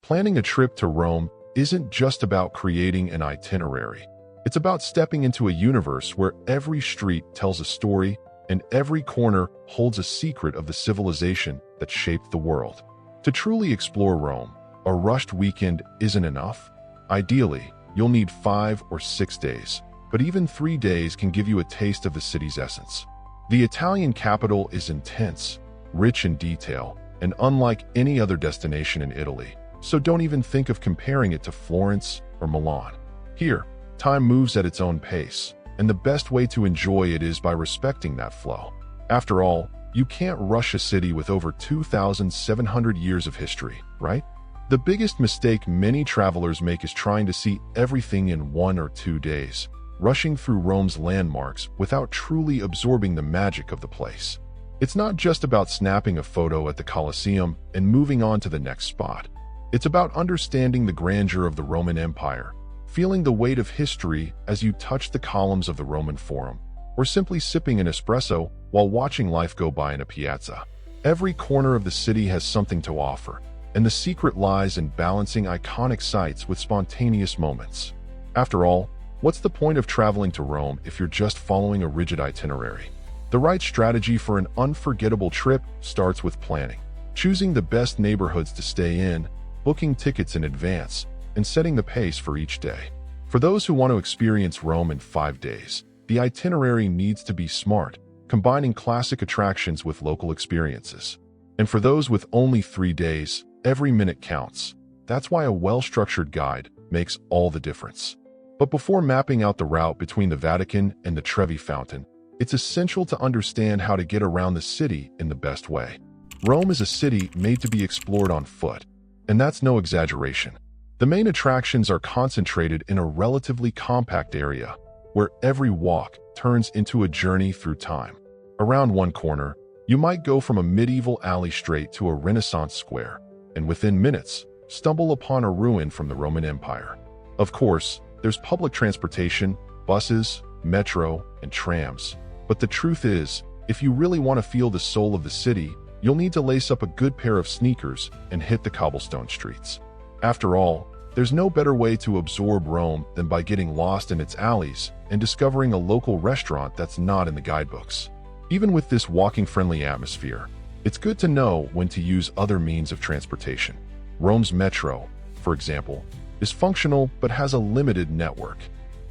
Planning a trip to Rome isn't just about creating an itinerary. It's about stepping into a universe where every street tells a story and every corner holds a secret of the civilization that shaped the world. To truly explore Rome, a rushed weekend isn't enough. Ideally, you'll need 5 or 6 days, but even 3 days can give you a taste of the city's essence. The Italian capital is intense, rich in detail, and unlike any other destination in Italy, so don't even think of comparing it to Florence or Milan. Here, time moves at its own pace, and the best way to enjoy it is by respecting that flow. After all, you can't rush a city with over 2,700 years of history, right? The biggest mistake many travelers make is trying to see everything in 1 or 2 days, rushing through Rome's landmarks without truly absorbing the magic of the place. It's not just about snapping a photo at the Colosseum and moving on to the next spot. It's about understanding the grandeur of the Roman Empire, feeling the weight of history as you touch the columns of the Roman Forum, or simply sipping an espresso while watching life go by in a piazza. Every corner of the city has something to offer, and the secret lies in balancing iconic sights with spontaneous moments. After all, what's the point of traveling to Rome if you're just following a rigid itinerary? The right strategy for an unforgettable trip starts with planning, choosing the best neighborhoods to stay in, booking tickets in advance, and setting the pace for each day. For those who want to experience Rome in 5 days, the itinerary needs to be smart, combining classic attractions with local experiences. And for those with only 3 days, every minute counts. That's why a well-structured guide makes all the difference. But before mapping out the route between the Vatican and the Trevi fountain, it's essential to understand how to get around the city in the best way. Rome is a city made to be explored on foot, and that's no exaggeration. The main attractions are concentrated in a relatively compact area, where every walk turns into a journey through time. Around one corner, you might go from a medieval alley straight to a Renaissance square, and within minutes, stumble upon a ruin from the Roman Empire. Of course, there's public transportation, buses, metro, and trams. But the truth is, if you really want to feel the soul of the city, you'll need to lace up a good pair of sneakers and hit the cobblestone streets. After all, there's no better way to absorb Rome than by getting lost in its alleys and discovering a local restaurant that's not in the guidebooks. Even with this walking-friendly atmosphere, it's good to know when to use other means of transportation. Rome's metro, for example, is functional but has a limited network.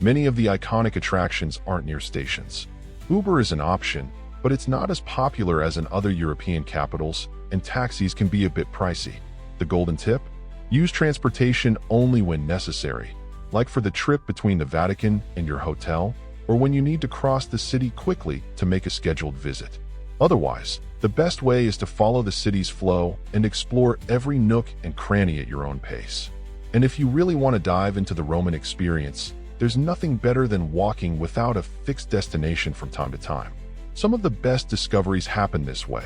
Many of the iconic attractions aren't near stations. Uber is an option, but it's not as popular as in other European capitals, and taxis can be a bit pricey. The golden tip? Use transportation only when necessary, like for the trip between the Vatican and your hotel, or when you need to cross the city quickly to make a scheduled visit. Otherwise, the best way is to follow the city's flow and explore every nook and cranny at your own pace. And if you really want to dive into the Roman experience, there's nothing better than walking without a fixed destination from time to time. Some of the best discoveries happen this way.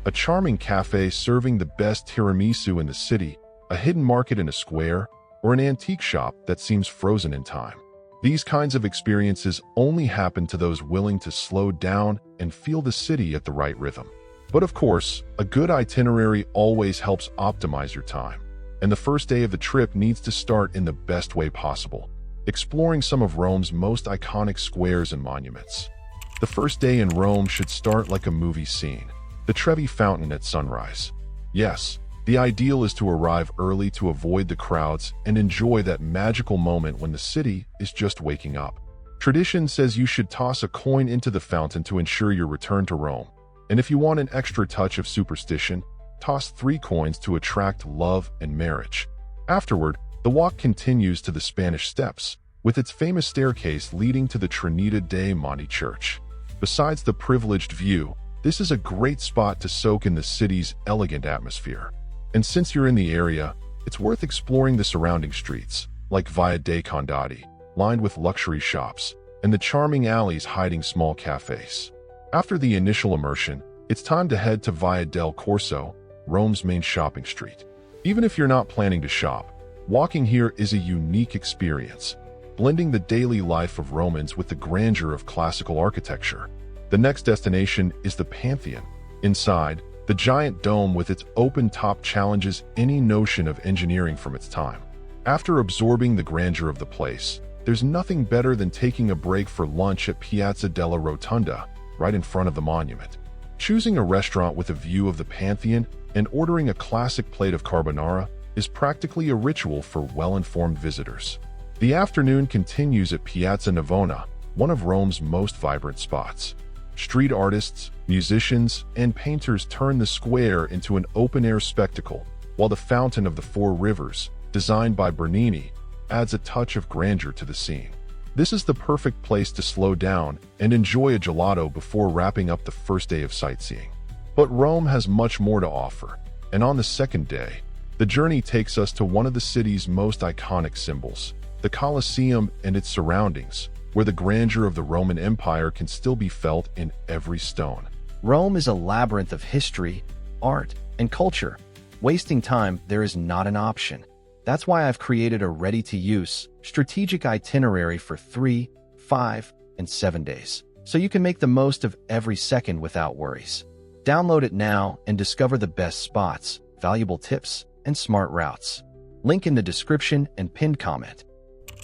A charming cafe serving the best tiramisu in the city, a hidden market in a square, or an antique shop that seems frozen in time. These kinds of experiences only happen to those willing to slow down and feel the city at the right rhythm. But of course, a good itinerary always helps optimize your time. And the first day of the trip needs to start in the best way possible, exploring some of Rome's most iconic squares and monuments. The first day in Rome should start like a movie scene, the Trevi fountain at sunrise. Yes, the ideal is to arrive early to avoid the crowds and enjoy that magical moment when the city is just waking up. Tradition says you should toss a coin into the fountain to ensure your return to Rome. And if you want an extra touch of superstition, toss 3 coins to attract love and marriage. Afterward, the walk continues to the Spanish Steps, with its famous staircase leading to the Trinidad de Monte Church. Besides the privileged view, this is a great spot to soak in the city's elegant atmosphere. And since you're in the area, it's worth exploring the surrounding streets, like Via dei Condotti, lined with luxury shops, and the charming alleys hiding small cafes. After the initial immersion, it's time to head to Via del Corso, Rome's main shopping street. Even if you're not planning to shop, walking here is a unique experience, blending the daily life of Romans with the grandeur of classical architecture. The next destination is the Pantheon. Inside, The giant dome with its open top challenges any notion of engineering from its time. After absorbing the grandeur of the place, there's nothing better than taking a break for lunch at Piazza della Rotonda, right in front of the monument. Choosing a restaurant with a view of the Pantheon and ordering a classic plate of carbonara is practically a ritual for well-informed visitors. The afternoon continues at Piazza Navona, one of Rome's most vibrant spots. Street artists, musicians, and painters turn the square into an open-air spectacle, while the Fountain of the Four Rivers, designed by Bernini, adds a touch of grandeur to the scene. This is the perfect place to slow down and enjoy a gelato before wrapping up the first day of sightseeing. But Rome has much more to offer, and on the second day, the journey takes us to one of the city's most iconic symbols, the Colosseum and its surroundings, where the grandeur of the Roman Empire can still be felt in every stone. Rome is a labyrinth of history, art, and culture. Wasting time there is not an option. That's why I've created a ready-to-use, strategic itinerary for 3, 5, and 7 days, so you can make the most of every second without worries. Download it now and discover the best spots, valuable tips, and smart routes. Link in the description and pinned comment.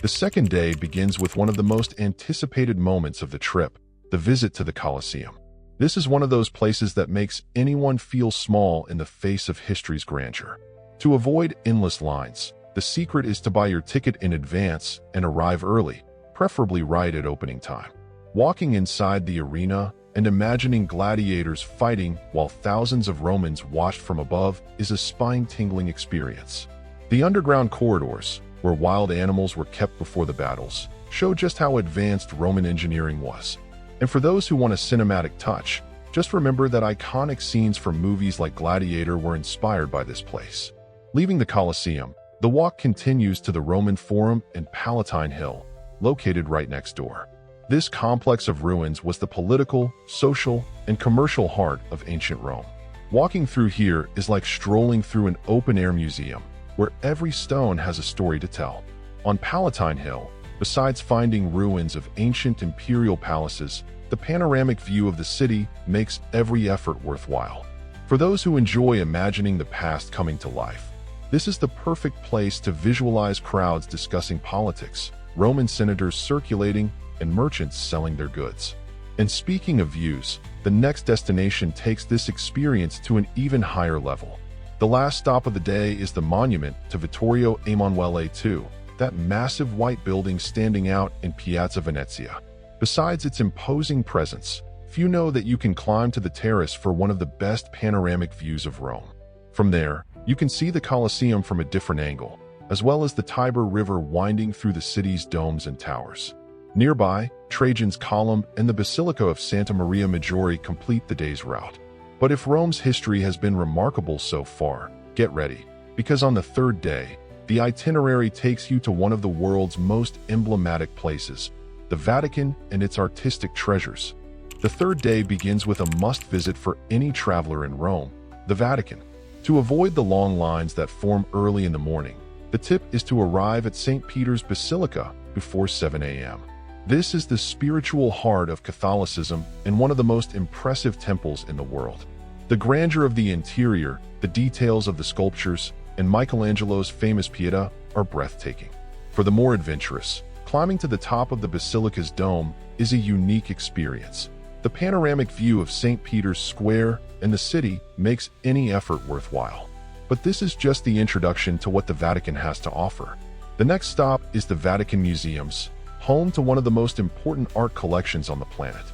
The second day begins with one of the most anticipated moments of the trip, the visit to the Colosseum. This is one of those places that makes anyone feel small in the face of history's grandeur. To avoid endless lines, the secret is to buy your ticket in advance and arrive early, preferably right at opening time. Walking inside the arena and imagining gladiators fighting while thousands of Romans watched from above is a spine-tingling experience. The underground corridors, where wild animals were kept before the battles, show just how advanced Roman engineering was. And for those who want a cinematic touch, just remember that iconic scenes from movies like Gladiator were inspired by this place. Leaving the Colosseum, the walk continues to the Roman Forum and Palatine Hill, located right next door. This complex of ruins was the political, social, and commercial heart of ancient Rome. Walking through here is like strolling through an open-air museum, where every stone has a story to tell. On Palatine Hill, besides finding ruins of ancient imperial palaces, the panoramic view of the city makes every effort worthwhile. For those who enjoy imagining the past coming to life, this is the perfect place to visualize crowds discussing politics, Roman senators circulating, and merchants selling their goods. And speaking of views, the next destination takes this experience to an even higher level. The last stop of the day is the monument to Vittorio Emanuele II, that massive white building standing out in Piazza Venezia. Besides its imposing presence, few know that you can climb to the terrace for one of the best panoramic views of Rome. From there, you can see the Colosseum from a different angle, as well as the Tiber River winding through the city's domes and towers. Nearby, Trajan's Column and the Basilica of Santa Maria Maggiore complete the day's route. But if Rome's history has been remarkable so far, get ready, because on the third day, the itinerary takes you to one of the world's most emblematic places, the Vatican and its artistic treasures. The third day begins with a must-visit for any traveler in Rome, the Vatican. To avoid the long lines that form early in the morning, the tip is to arrive at St. Peter's Basilica before 7 a.m. This is the spiritual heart of Catholicism and one of the most impressive temples in the world. The grandeur of the interior, the details of the sculptures, and Michelangelo's famous Pietà are breathtaking. For the more adventurous, climbing to the top of the basilica's dome is a unique experience. The panoramic view of St. Peter's Square and the city makes any effort worthwhile. But this is just the introduction to what the Vatican has to offer. The next stop is the Vatican Museums, home to one of the most important art collections on the planet.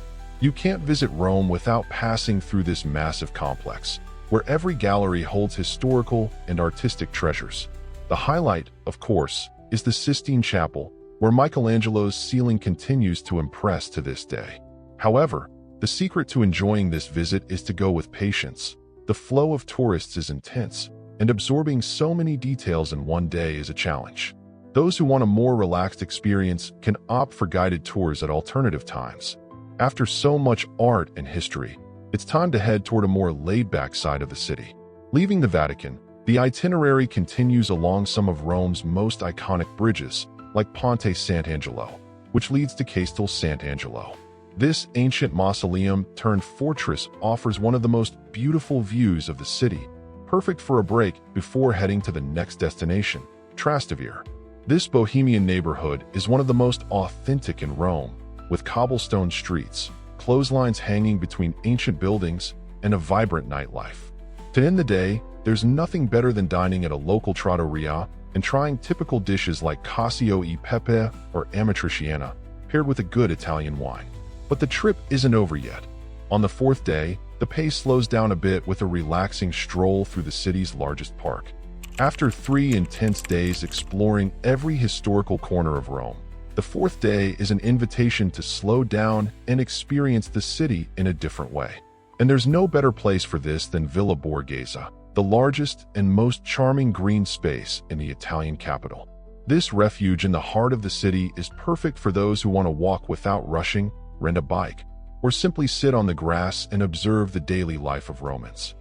You can't visit Rome without passing through this massive complex, where every gallery holds historical and artistic treasures. The highlight, of course, is the Sistine Chapel, where Michelangelo's ceiling continues to impress to this day. However, the secret to enjoying this visit is to go with patience. The flow of tourists is intense, and absorbing so many details in one day is a challenge. Those who want a more relaxed experience can opt for guided tours at alternative times. After so much art and history, it's time to head toward a more laid-back side of the city. Leaving the Vatican, the itinerary continues along some of Rome's most iconic bridges, like Ponte Sant'Angelo, which leads to Castel Sant'Angelo. This ancient mausoleum turned fortress offers one of the most beautiful views of the city, perfect for a break before heading to the next destination, Trastevere. This bohemian neighborhood is one of the most authentic in Rome, with cobblestone streets, clotheslines hanging between ancient buildings, and a vibrant nightlife. To end the day, there's nothing better than dining at a local trattoria and trying typical dishes like cacio e pepe or amatriciana, paired with a good Italian wine. But the trip isn't over yet. On the fourth day, the pace slows down a bit with a relaxing stroll through the city's largest park. After 3 intense days exploring every historical corner of Rome, the fourth day is an invitation to slow down and experience the city in a different way. And there's no better place for this than Villa Borghese, the largest and most charming green space in the Italian capital. This refuge in the heart of the city is perfect for those who want to walk without rushing, rent a bike, or simply sit on the grass and observe the daily life of Romans.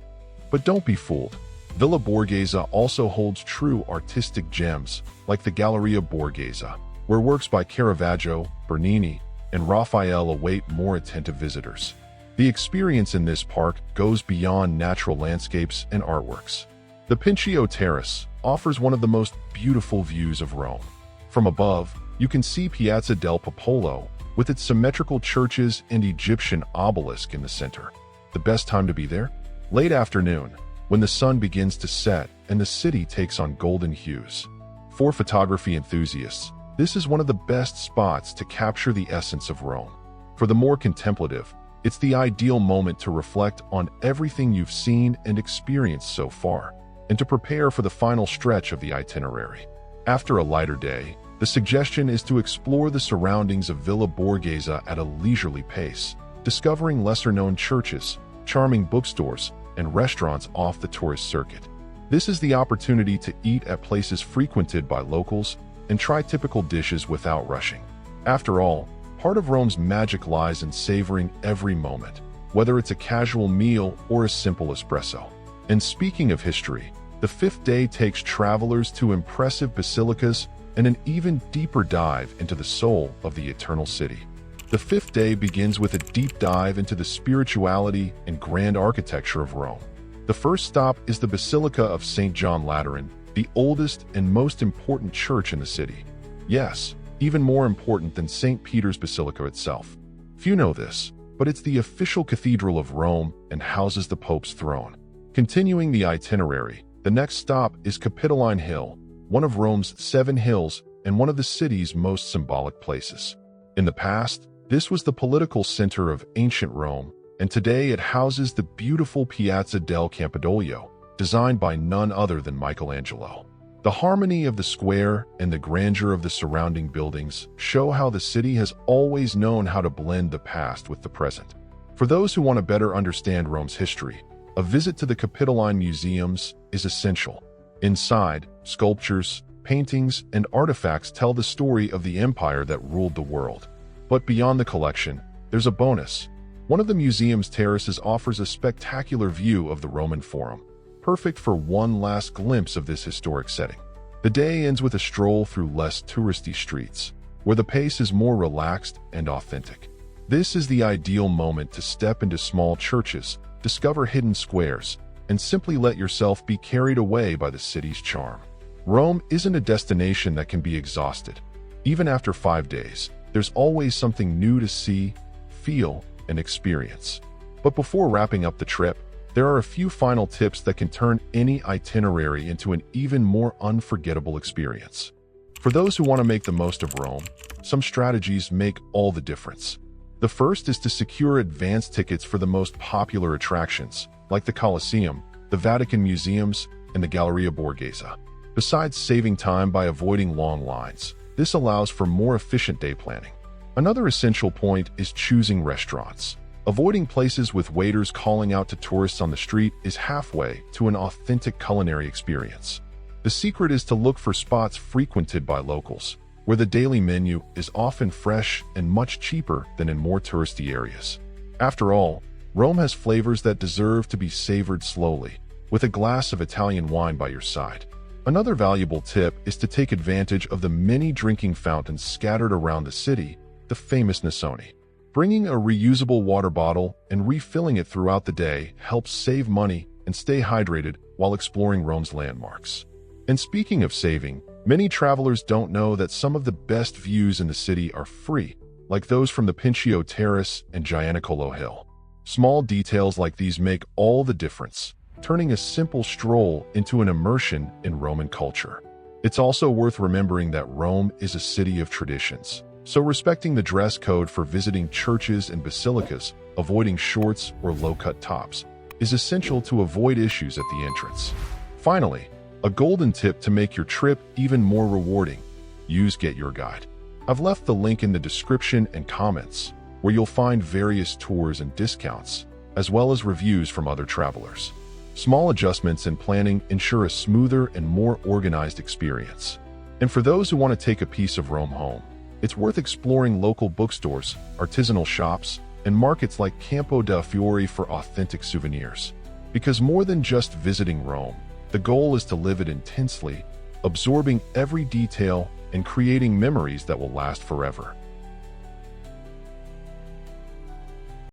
But don't be fooled. Villa Borghese also holds true artistic gems, like the Galleria Borghese, where works by Caravaggio, Bernini, and Raphael await more attentive visitors. The experience in this park goes beyond natural landscapes and artworks. The PINCIO terrace offers one of the most beautiful views of Rome. From above, you can see Piazza del Popolo, with its symmetrical churches and Egyptian obelisk in the center. The best time to be there? Late afternoon, when the sun begins to set and the city takes on golden hues. For photography enthusiasts, this is one of the best spots to capture the essence of Rome. For the more contemplative, it's the ideal moment to reflect on everything you've seen and experienced so far, and to prepare for the final stretch of the itinerary. After a lighter day, the suggestion is to explore the surroundings of Villa Borghese at a leisurely pace, discovering lesser-known churches, charming bookstores, and restaurants off the tourist circuit. This is the opportunity to eat at places frequented by locals and try typical dishes without rushing. After all, part of Rome's magic lies in savoring every moment, whether it's a casual meal or a simple espresso. And speaking of history, the fifth day takes travelers to impressive basilicas and an even deeper dive into the soul of the Eternal City. The fifth day begins with a deep dive into the spirituality and grand architecture of Rome. The first stop is the Basilica of St. John Lateran, the oldest and most important church in the city. Yes, even more important than St. Peter's Basilica itself. Few know this, but it's the official cathedral of Rome and houses the Pope's throne. Continuing the itinerary, the next stop is Capitoline Hill, one of Rome's 7 hills and one of the city's most symbolic places. In the past, this was the political center of ancient Rome, and today it houses the beautiful Piazza del Campidoglio, designed by none other than Michelangelo. The harmony of the square and the grandeur of the surrounding buildings show how the city has always known how to blend the past with the present. For those who want to better understand Rome's history, a visit to the Capitoline museums is essential. Inside, sculptures, paintings, and artifacts tell the story of the empire that ruled the world. But beyond the collection, there's a bonus. One of the museum's terraces offers a spectacular view of the Roman Forum, perfect for one last glimpse of this historic setting. The day ends with a stroll through less touristy streets, where the pace is more relaxed and authentic. This is the ideal moment to step into small churches, discover hidden squares, and simply let yourself be carried away by the city's charm. Rome isn't a destination that can be exhausted. Even after 5 days, there's always something new to see, feel, and experience. But before wrapping up the trip, there are a few final tips that can turn any itinerary into an even more unforgettable experience. For those who want to make the most of Rome, some strategies make all the difference. The first is to secure advance tickets for the most popular attractions, like the Colosseum, the Vatican museums, and the Galleria Borghese. Besides saving time by avoiding long lines, this allows for more efficient day planning. Another essential point is choosing restaurants. Avoiding places with waiters calling out to tourists on the street is halfway to an authentic culinary experience. The secret is to look for spots frequented by locals, where the daily menu is often fresh and much cheaper than in more touristy areas. After all, Rome has flavors that deserve to be savored slowly, with a glass of Italian wine by your side. Another valuable tip is to take advantage of the many drinking fountains scattered around the city, the famous Nasoni. Bringing a reusable water bottle and refilling it throughout the day helps save money and stay hydrated while exploring Rome's landmarks. And speaking of saving, many travelers don't know that some of the best views in the city are free, like those from the PINCIO Terrace and Gianicolo Hill. Small details like these make all the difference, turning a simple stroll into an immersion in Roman culture. It's also worth remembering that Rome is a city of traditions, so respecting the dress code for visiting churches and basilicas, avoiding shorts or low-cut tops, is essential to avoid issues at the entrance. Finally, a golden tip to make your trip even more rewarding: use Get Your Guide. I've left the link in the description and comments, where you'll find various tours and discounts, as well as reviews from other travelers. Small adjustments in planning ensure a smoother and more organized experience. And for those who want to take a piece of Rome home, it's worth exploring local bookstores, artisanal shops, and markets like Campo de' Fiori for authentic souvenirs. Because more than just visiting Rome, the goal is to live it intensely, absorbing every detail and creating memories that will last forever.